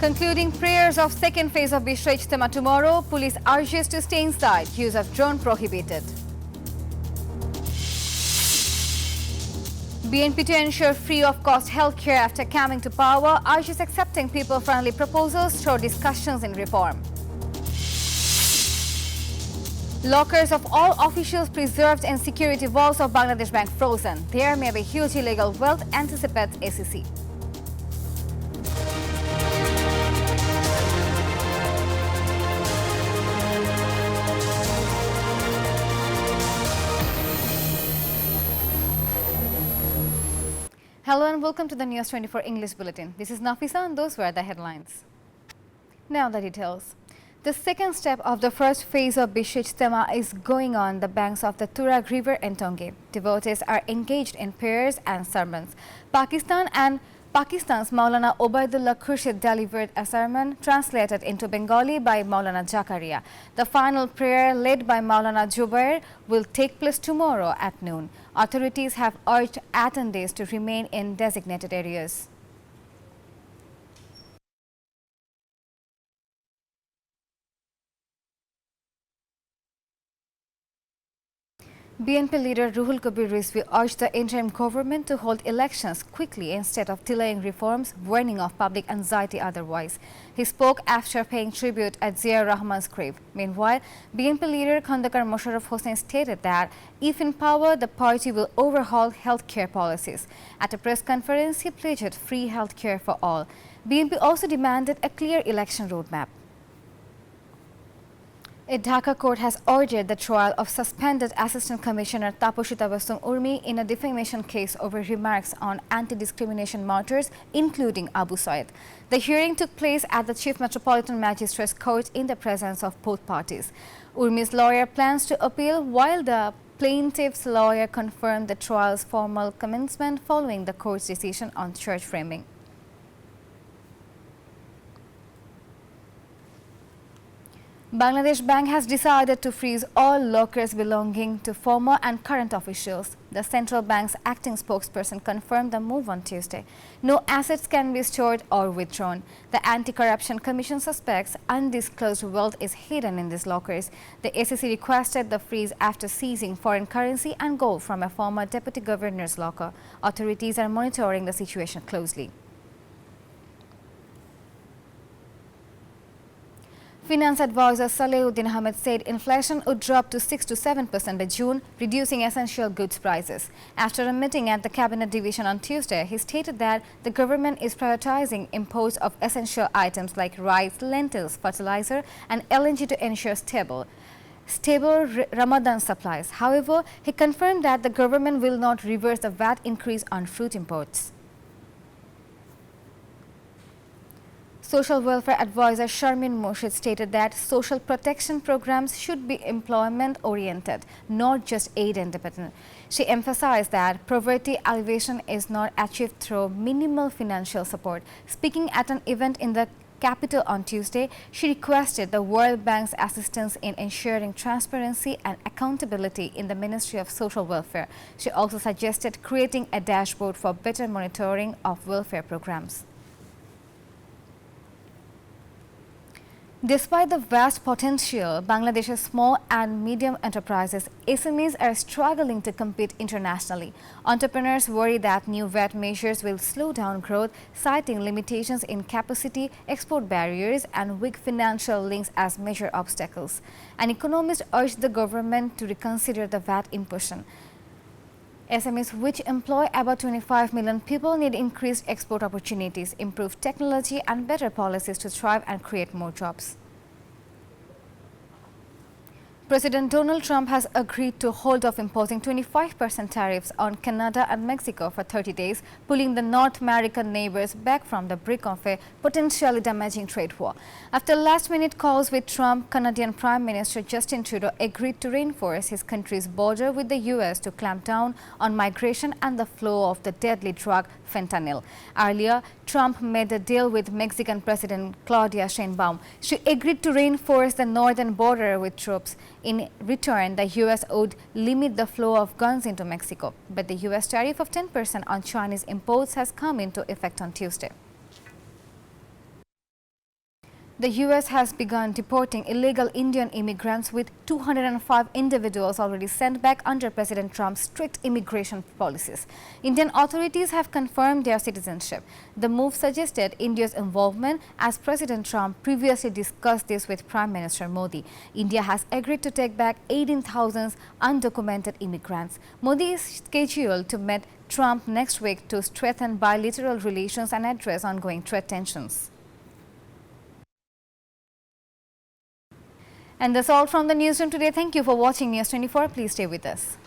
Concluding prayers of second phase of Ijtema tomorrow, police urges to stay inside, use of drone prohibited. BNP to ensure free of cost healthcare after coming to power, urges accepting people-friendly proposals through discussions in reform. Lockers of all officials preserved and security vaults of Bangladesh Bank frozen. There may be huge illegal wealth, anticipates ACC. Hello and welcome to the NEWS24 English Bulletin. This is Nafisa and those were the headlines. Now the details. The second step of the first phase of Ijtema is going on the banks of the Tuareg River in Tongi. Devotees are engaged in prayers and sermons. Pakistan's Maulana Obaidullah Khurshid delivered a sermon translated into Bengali by Maulana Zakaria. The final prayer, led by Maulana Jubair, will take place tomorrow at noon. Authorities have urged attendees to remain in designated areas. BNP leader Ruhul Kabir Rizvi urged the interim government to hold elections quickly instead of delaying reforms, warning of public anxiety otherwise. He spoke after paying tribute at Zia Rahman's grave. Meanwhile, BNP leader Khandakar Mosharraf Hossain stated that if in power, the party will overhaul healthcare policies. At a press conference, he pledged free healthcare for all. BNP also demanded a clear election roadmap. A Dhaka court has ordered the trial of suspended Assistant Commissioner Taposhi Tabassum Urmi in a defamation case over remarks on anti-discrimination matters, including Abu Said. The hearing took place at the Chief Metropolitan Magistrates Court in the presence of both parties. Urmi's lawyer plans to appeal, while the plaintiff's lawyer confirmed the trial's formal commencement following the court's decision on church framing. Bangladesh Bank has decided to freeze all lockers belonging to former and current officials. The central bank's acting spokesperson confirmed the move on Tuesday. No assets can be stored or withdrawn. The Anti-Corruption Commission suspects undisclosed wealth is hidden in these lockers. The ACC requested the freeze after seizing foreign currency and gold from a former deputy governor's locker. Authorities are monitoring the situation closely. Finance advisor Saleuddin Ahmed said inflation would drop to 6 to 7% by June, reducing essential goods prices. After a meeting at the Cabinet Division on Tuesday, he stated that the government is prioritizing imports of essential items like rice, lentils, fertilizer and LNG to ensure stable Ramadan supplies. However, he confirmed that the government will not reverse the VAT increase on fruit imports. Social welfare advisor Sharmin Murshid stated that social protection programs should be employment-oriented, not just aid-independent. She emphasized that poverty alleviation is not achieved through minimal financial support. Speaking at an event in the capital on Tuesday, she requested the World Bank's assistance in ensuring transparency and accountability in the Ministry of Social Welfare. She also suggested creating a dashboard for better monitoring of welfare programs. Despite the vast potential, Bangladesh's small and medium enterprises (SMEs) are struggling to compete internationally. Entrepreneurs worry that new VAT measures will slow down growth, citing limitations in capacity, export barriers, and weak financial links as major obstacles. An economist urged the government to reconsider the VAT imposition. SMEs, which employ about 25 million people, need increased export opportunities, improved technology and better policies to thrive and create more jobs. President Donald Trump has agreed to hold off imposing 25% tariffs on Canada and Mexico for 30 days, pulling the North American neighbors back from the brink of a potentially damaging trade war. After last-minute calls with Trump, Canadian Prime Minister Justin Trudeau agreed to reinforce his country's border with the U.S. to clamp down on migration and the flow of the deadly drug fentanyl. Earlier, Trump made a deal with Mexican President Claudia Sheinbaum. She agreed to reinforce the northern border with troops. In return, the U.S. would limit the flow of guns into Mexico. But the U.S. tariff of 10% on Chinese imports has come into effect on Tuesday. The US has begun deporting illegal Indian immigrants, with 205 individuals already sent back under President Trump's strict immigration policies. Indian authorities have confirmed their citizenship. The move suggested India's involvement, as President Trump previously discussed this with Prime Minister Modi. India has agreed to take back 18,000 undocumented immigrants. Modi is scheduled to meet Trump next week to strengthen bilateral relations and address ongoing trade tensions. And that's all from the newsroom today. Thank you for watching News 24. Please stay with us.